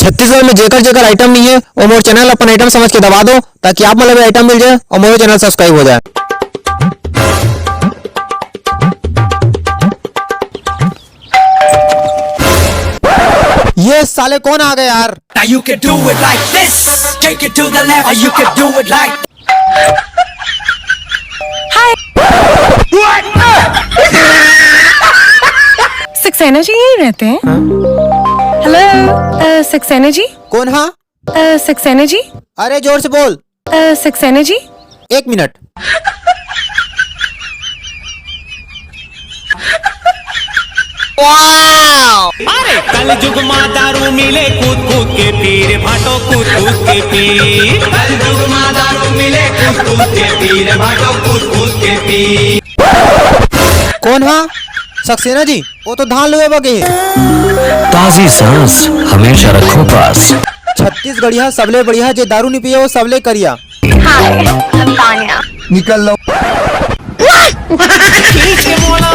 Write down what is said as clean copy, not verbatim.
छत्तीसगढ़ में जेकर जेकर आइटम नहीं है वो मोर चैनल अपन आइटम समझ के दबा दो ताकि आप मतलब आइटम मिल जाए और मोर चैनल सब्सक्राइब हो जाए। ये साले कौन आ गए यार? Now you can do it like this. Take it to the left, or you can do it like. Hi. Saxena ji यहीं रहते हैं? हेलो, सक्सेना जी? कौन? हाँ सक्सेना जी? अरे जोर से बोल। सक्सेना जी? 1 मिनट। अरे कल जुग माँ दारू मिले कूद कूद के पीर भाटो कूद कूद के पीर। कल जुग माँ दारू मिले कूद कूद के पीर भाटो कूद कूद के पीर। कौन? हाँ सक्सेना जी, वो तो धान लुए बगे। ताजी सांस हमेशा रखो पास। छत्तीसगढ़िया सबले बढ़िया, जे दारू नहीं पिए वो सबले करिया। हाय, I'm Tanya. निकल लो। खींच के मोला